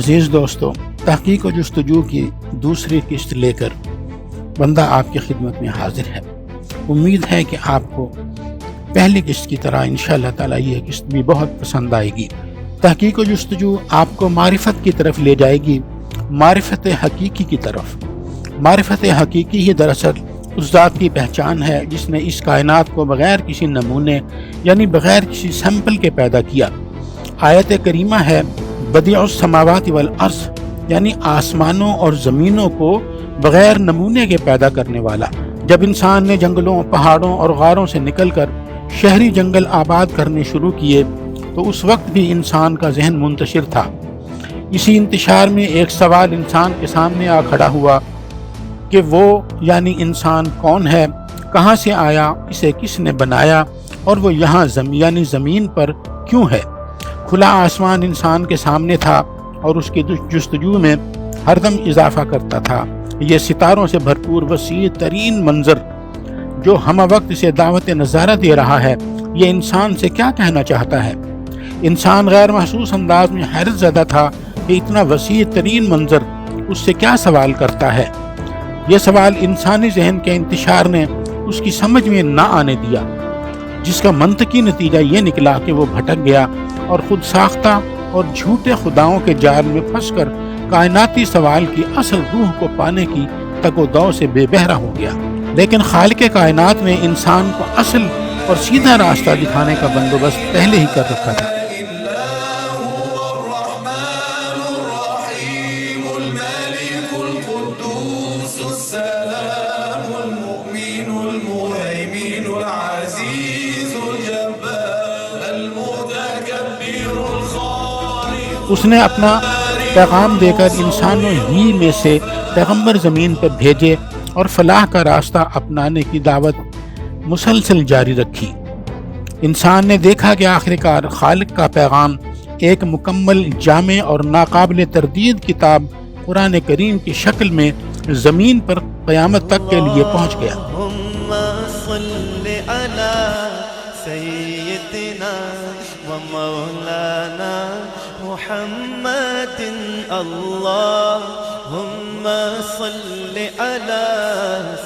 عزیز دوستو، تحقیق و جستجو کی دوسری قسط لے کر بندہ آپ کی خدمت میں حاضر ہے۔ امید ہے کہ آپ کو پہلی قسط کی طرح انشاءاللہ تعالی یہ قسط بھی بہت پسند آئے گی۔ تحقیق و جستجو آپ کو معرفت کی طرف لے جائے گی، معرفت حقیقی کی طرف۔ معرفت حقیقی ہی دراصل اس ذات کی پہچان ہے جس نے اس کائنات کو بغیر کسی نمونے یعنی بغیر کسی سیمپل کے پیدا کیا۔ آیت کریمہ ہے بدیع السماوات والارض، یعنی آسمانوں اور زمینوں کو بغیر نمونے کے پیدا کرنے والا۔ جب انسان نے جنگلوں، پہاڑوں اور غاروں سے نکل کر شہری جنگل آباد کرنے شروع کیے تو اس وقت بھی انسان کا ذہن منتشر تھا۔ اسی انتشار میں ایک سوال انسان کے سامنے آ کھڑا ہوا کہ وہ یعنی انسان کون ہے، کہاں سے آیا، اسے کس نے بنایا اور وہ یہاں یعنی زمین پر کیوں ہے۔ کھلا آسمان انسان کے سامنے تھا اور اس کی جستجو میں ہر دم اضافہ کرتا تھا۔ یہ ستاروں سے بھرپور وسیع ترین منظر جو ہم وقت اسے دعوت نظارہ دے رہا ہے، یہ انسان سے کیا کہنا چاہتا ہے؟ انسان غیر محسوس انداز میں حیرت زدہ تھا کہ اتنا وسیع ترین منظر اس سے کیا سوال کرتا ہے۔ یہ سوال انسانی ذہن کے انتشار نے اس کی سمجھ میں نہ آنے دیا، جس کا منطقی نتیجہ یہ نکلا کہ وہ بھٹک گیا اور خود ساختہ اور جھوٹے خداؤں کے جال میں پھنس کر کائناتی سوال کی اصل روح کو پانے کی تگ و دو سے بے بہرا ہو گیا۔ لیکن خالق کائنات نے انسان کو اصل اور سیدھا راستہ دکھانے کا بندوبست پہلے ہی کر رکھا تھا۔ اس نے اپنا پیغام دے کر انسانوں ہی میں سے پیغمبر زمین پر بھیجے اور فلاح کا راستہ اپنانے کی دعوت مسلسل جاری رکھی۔ انسان نے دیکھا کہ آخرکار خالق کا پیغام ایک مکمل، جامع اور ناقابل تردید کتاب قرآن کریم کی شکل میں زمین پر قیامت تک کے لیے پہنچ گیا۔ محمد اللهم صل على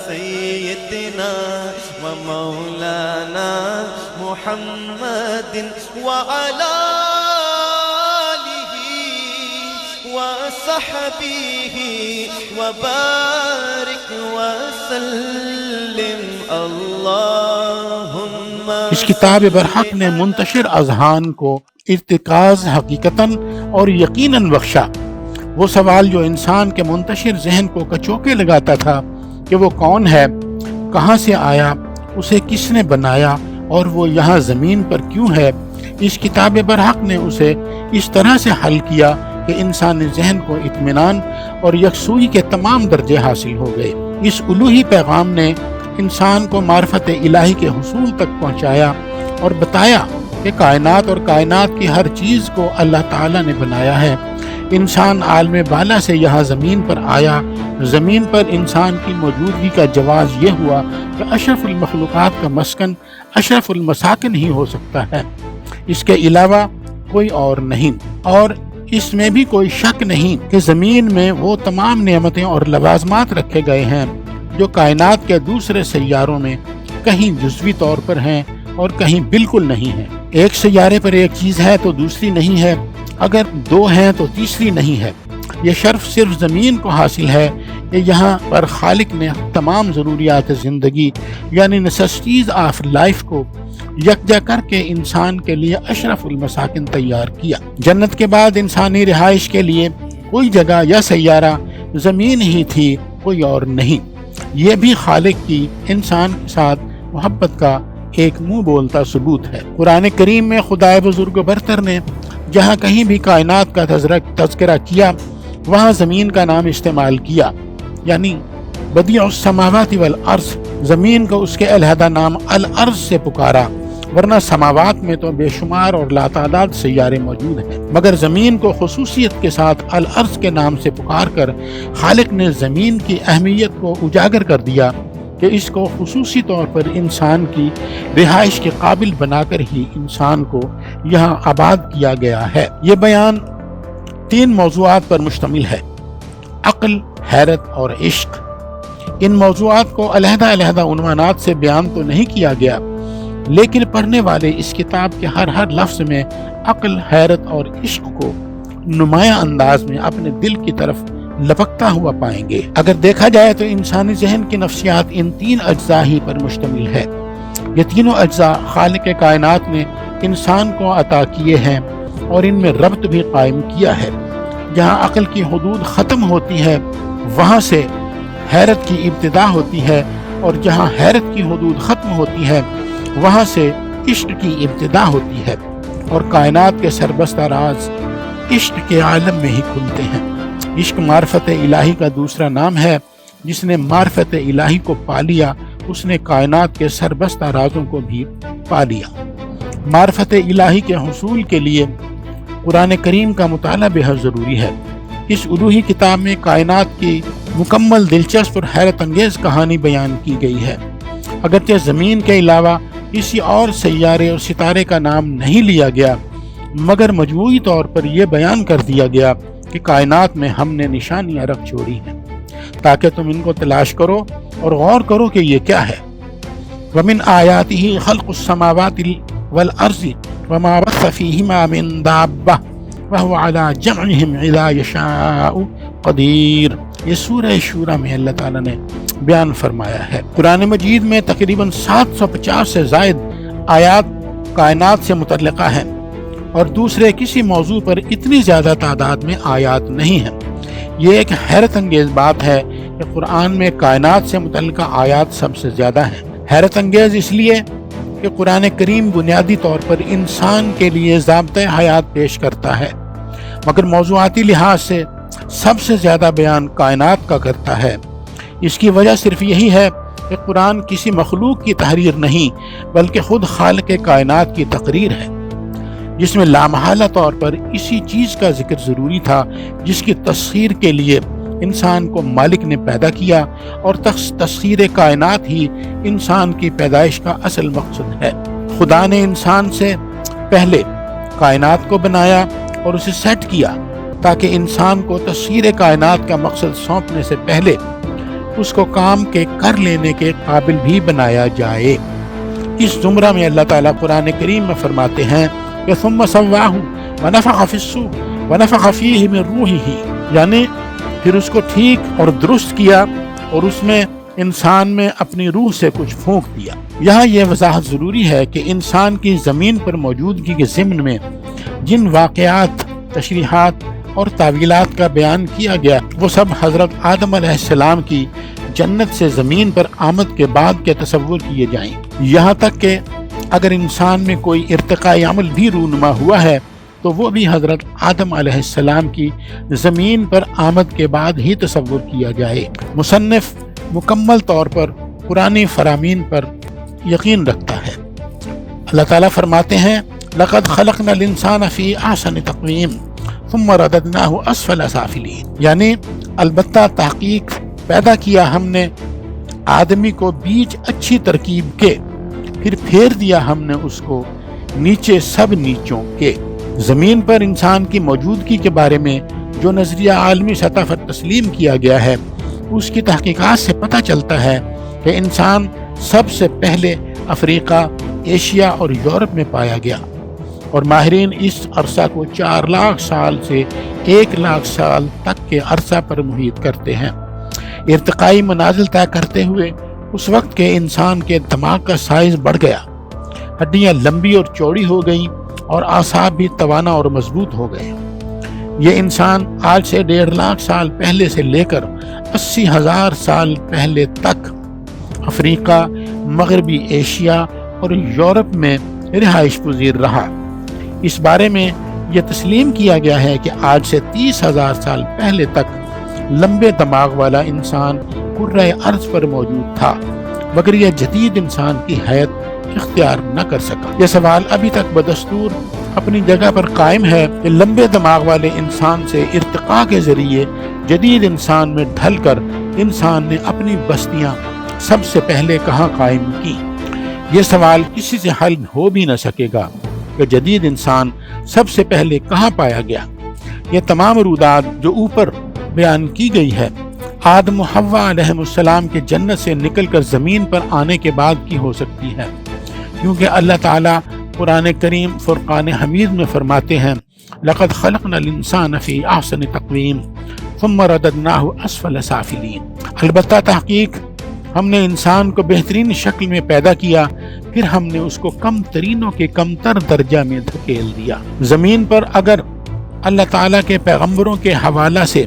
سيدنا ومولانا محمد وعلى آله وصحبه وبارك وسلم اللهم۔ اس کتاب برحق نے منتشر اذہان کو ارتکاز حقیقتاً اور یقیناً بخشا۔ وہ سوال جو انسان کے منتشر ذہن کو کچوکے لگاتا تھا کہ وہ کون ہے، کہاں سے آیا، اسے کس نے بنایا اور وہ یہاں زمین پر کیوں ہے، اس کتاب برحق نے اسے اس طرح سے حل کیا کہ انسانی ذہن کو اطمینان اور یکسوئی کے تمام درجے حاصل ہو گئے۔ اس الوہی پیغام نے انسان کو معرفت الہی کے حصول تک پہنچایا اور بتایا کہ کائنات اور کائنات کی ہر چیز کو اللہ تعالیٰ نے بنایا ہے۔ انسان عالم بالا سے یہاں زمین پر آیا۔ زمین پر انسان کی موجودگی کا جواز یہ ہوا کہ اشرف المخلوقات کا مسکن اشرف المساکن ہی ہو سکتا ہے، اس کے علاوہ کوئی اور نہیں۔ اور اس میں بھی کوئی شک نہیں کہ زمین میں وہ تمام نعمتیں اور لوازمات رکھے گئے ہیں جو کائنات کے دوسرے سیاروں میں کہیں جزوی طور پر ہیں اور کہیں بالکل نہیں ہیں۔ ایک سیارے پر ایک چیز ہے تو دوسری نہیں ہے، اگر دو ہیں تو تیسری نہیں ہے۔ یہ شرف صرف زمین کو حاصل ہے کہ یہاں پر خالق نے تمام ضروریات زندگی یعنی نیسیسٹیز آف لائف کو یکجا کر کے انسان کے لیے اشرف المساکن تیار کیا۔ جنت کے بعد انسانی رہائش کے لیے کوئی جگہ یا سیارہ زمین ہی تھی، کوئی اور نہیں۔ یہ بھی خالق کی انسان کے ساتھ محبت کا ایک منہ بولتا ثبوت ہے۔ قرآن کریم میں خدائے بزرگ برتر نے جہاں کہیں بھی کائنات کا تذکرہ کیا وہاں زمین کا نام استعمال کیا، یعنی بدیع السماوات والارض۔ زمین کو اس کے علیحدہ نام الارض سے پکارا، ورنہ سماوات میں تو بے شمار اور لاتعداد سیارے موجود ہیں، مگر زمین کو خصوصیت کے ساتھ الارض کے نام سے پکار کر خالق نے زمین کی اہمیت کو اجاگر کر دیا کہ اس کو خصوصی طور پر انسان کی رہائش کے قابل بنا کر ہی انسان کو یہاں آباد کیا گیا ہے۔ یہ بیان 3 موضوعات پر مشتمل ہے: عقل، حیرت اور عشق۔ ان موضوعات کو علیحدہ علیحدہ عنوانات سے بیان تو نہیں کیا گیا، لیکن پڑھنے والے اس کتاب کے ہر لفظ میں عقل، حیرت اور عشق کو نمایاں انداز میں اپنے دل کی طرف لپکتا ہوا پائیں گے۔ اگر دیکھا جائے تو انسانی ذہن کی نفسیات ان 3 اجزاء ہی پر مشتمل ہے۔ یہ تینوں اجزاء خالق کائنات نے انسان کو عطا کیے ہیں اور ان میں ربط بھی قائم کیا ہے۔ جہاں عقل کی حدود ختم ہوتی ہے وہاں سے حیرت کی ابتدا ہوتی ہے، اور جہاں حیرت کی حدود ختم ہوتی ہے وہاں سے عشق کی ابتدا ہوتی ہے، اور کائنات کے سربستہ راز عشق کے عالم میں ہی کھلتے ہیں۔ عشق معرفت الہی کا دوسرا نام ہے۔ جس نے معرفت الہی کو پا لیا اس نے کائنات کے سربستہ رازوں کو بھی پا لیا۔ معرفت الہی کے حصول کے لیے قرآن کریم کا مطالعہ بہت ضروری ہے۔ اس الوہی کتاب میں کائنات کی مکمل دلچسپ اور حیرت انگیز کہانی بیان کی گئی ہے۔ اگرچہ زمین کے علاوہ کسی اور سیارے اور ستارے کا نام نہیں لیا گیا، مگر مجموعی طور پر یہ بیان کر دیا گیا کہ کائنات میں ہم نے نشانیاں رکھ چھوڑی ہیں تاکہ تم ان کو تلاش کرو اور غور کرو کہ یہ کیا ہے۔ وَمِنْ آيَاتِهِ خَلْقُ السَّمَاوَاتِ وَالْأَرْضِ وَمَا بَثَّ فِيهِمَا مِنْ دَابَّةٍ وَهُوَ عَلَى جَمْعِهِمْ إِذَا يَشَاءُ قَدِيرٌ۔ یہ سورہ شورى میں اللہ تعالیٰ نے بیان فرمایا ہے۔ قرآن مجید میں تقریباً 750 سے زائد آیات کائنات سے متعلقہ ہیں، اور دوسرے کسی موضوع پر اتنی زیادہ تعداد میں آیات نہیں ہیں۔ یہ ایک حیرت انگیز بات ہے کہ قرآن میں کائنات سے متعلقہ آیات سب سے زیادہ ہیں۔ حیرت انگیز اس لیے کہ قرآن کریم بنیادی طور پر انسان کے لیے ضابطۂ حیات پیش کرتا ہے، مگر موضوعاتی لحاظ سے سب سے زیادہ بیان کائنات کا کرتا ہے۔ اس کی وجہ صرف یہی ہے کہ قرآن کسی مخلوق کی تحریر نہیں بلکہ خود خالق کائنات کی تقریر ہے، جس میں لامحالہ طور پر اسی چیز کا ذکر ضروری تھا جس کی تسخیر کے لیے انسان کو مالک نے پیدا کیا، اور تسخیر کائنات ہی انسان کی پیدائش کا اصل مقصد ہے۔ خدا نے انسان سے پہلے کائنات کو بنایا اور اسے سیٹ کیا تاکہ انسان کو تسخیر کائنات کا مقصد سونپنے سے پہلے اس کو کام کے کر لینے کے قابل بھی بنایا جائے۔ اس زمرہ میں اللہ تعالیٰ قرآن کریم میں فرماتے ہیں کہ ثم سواہ ونفخ فی الصور ونفخ فیہ من روحہ، یعنی پھر اس کو ٹھیک اور درست کیا اور اس میں انسان میں اپنی روح سے کچھ پھونک دیا۔ یہاں یہ وضاحت ضروری ہے کہ انسان کی زمین پر موجودگی کے ضمن میں جن واقعات، تشریحات اور تعویلات کا بیان کیا گیا وہ سب حضرت آدم علیہ السلام کی جنت سے زمین پر آمد کے بعد کے تصور کیے جائیں، یہاں تک کہ اگر انسان میں کوئی ارتقائی عمل بھی رونما ہوا ہے تو وہ بھی حضرت آدم علیہ السلام کی زمین پر آمد کے بعد ہی تصور کیا جائے۔ مصنف مکمل طور پر قرآنی فرامین پر یقین رکھتا ہے۔ اللہ تعالیٰ فرماتے ہیں لَقَدْ خَلَقْنَا الْإِنسَانَ فِي أَحْسَنِ تَقْوِيمٍ ثُمَّ رَدَدْنَاهُ أَسْفَلَ سَافِلِينَ، یعنی البتہ تحقیق پیدا کیا ہم نے آدمی کو بیچ اچھی ترکیب کے، پھر پھیر دیا ہم نے اس کو نیچے سب نیچوں کے۔ زمین پر انسان کی موجودگی کے بارے میں جو نظریہ عالمی سطح پر تسلیم کیا گیا ہے اس کی تحقیقات سے پتہ چلتا ہے کہ انسان سب سے پہلے افریقہ، ایشیا اور یورپ میں پایا گیا، اور ماہرین اس عرصہ کو 4 لاکھ سال سے 1 لاکھ سال تک کے عرصہ پر محیط کرتے ہیں۔ ارتقائی منازل طے کرتے ہوئے اس وقت کے انسان کے دماغ کا سائز بڑھ گیا، ہڈیاں لمبی اور چوڑی ہو گئیں اور اعصاب بھی توانا اور مضبوط ہو گئے۔ یہ انسان آج سے 1.5 لاکھ سال پہلے سے لے کر 80,000 سال پہلے تک افریقہ، مغربی ایشیا اور یورپ میں رہائش پذیر رہا۔ اس بارے میں یہ تسلیم کیا گیا ہے کہ آج سے 30,000 سال پہلے تک لمبے دماغ والا انسان کرۂ ارض پر موجود تھا، مگر یہ جدید انسان کی حیت اختیار نہ کر سکا۔ یہ سوال ابھی تک بدستور اپنی جگہ پر قائم ہے کہ لمبے دماغ والے انسان سے ارتقاء کے ذریعے جدید انسان میں ڈھل کر انسان نے اپنی بستیاں سب سے پہلے کہاں قائم کی۔ یہ سوال کسی سے حل ہو بھی نہ سکے گا کہ جدید انسان سب سے پہلے کہاں پایا گیا۔ یہ تمام رودات جو اوپر بیان کی گئی ہے آدم و حوا علیہ السلام کے جنت سے نکل کر زمین پر آنے کے بعد کی ہو سکتی ہے، کیونکہ اللہ تعالیٰ قرآن کریم فرقان حمید میں فرماتے ہیں لقد خلقنا الانسان فی احسن تقویم ثم رددناہ اسفل سافلین، البتہ تحقیق ہم نے انسان کو بہترین شکل میں پیدا کیا، پھر ہم نے اس کو کم ترینوں کے کم تر درجہ میں دھکیل دیا۔ زمین پر اگر اللہ تعالیٰ کے پیغمبروں کے حوالہ سے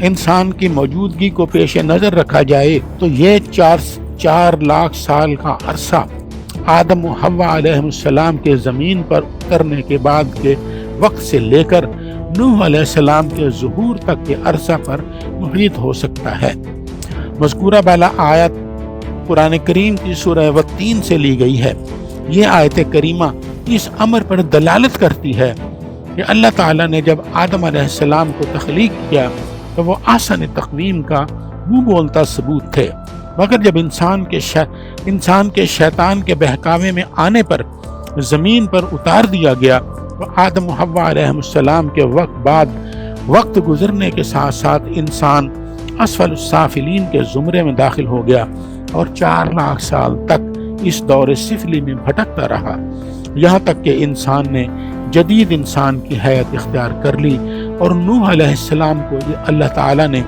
انسان کی موجودگی کو پیش نظر رکھا جائے تو یہ 4 لاکھ سال کا عرصہ آدم و حوا علیہ السلام کے زمین پر اترنے کے بعد کے وقت سے لے کر نوح علیہ السلام کے ظہور تک کے عرصہ پر محیط ہو سکتا ہے۔ مذکورہ بالا آیت قرآن کریم کی سورہ والتین سے لی گئی ہے۔ یہ آیت کریمہ اس امر پر دلالت کرتی ہے کہ اللہ تعالیٰ نے جب آدم علیہ السلام کو تخلیق کیا تو وہ احسن تقویم کا منہ بولتا ثبوت تھے، مگر جب انسان کے شیطان کے بہکاوے میں آنے پر زمین پر اتار دیا گیا تو آدم و حوا علیہ السلام کے وقت گزرنے کے ساتھ ساتھ انسان اسفل السافلین کے زمرے میں داخل ہو گیا اور 4 لاکھ سال تک اس دور سفلی میں بھٹکتا رہا، یہاں تک کہ انسان نے جدید انسان کی حیت اختیار کر لی اور نوح علیہ السلام کو اللہ تعالیٰ نے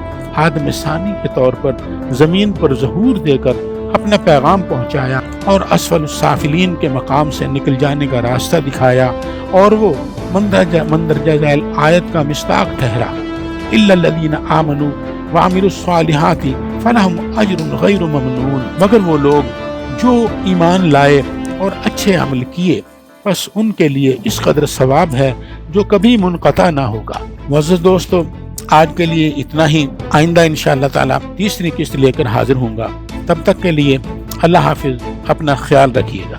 آدم ثانی کے طور پر زمین پر ظہور دے کر اپنا پیغام پہنچایا اور اسفل السافلین کے مقام سے نکل جانے کا راستہ دکھایا، اور وہ مندرجہ ذیل آیت کا مصداق ٹھہرا الا الذین آمنوا وعملوا الصالحات فلہم اجر غیر ممنون، مگر وہ لوگ جو ایمان لائے اور اچھے عمل کیے بس ان کے لیے اس قدر ثواب ہے جو کبھی منقطع نہ ہوگا۔ معزز دوستو، آج کے لیے اتنا ہی، آئندہ انشاءاللہ تعالیٰ تیسری قسط لے کر حاضر ہوں گا، تب تک کے لیے اللہ حافظ، اپنا خیال رکھیے گا۔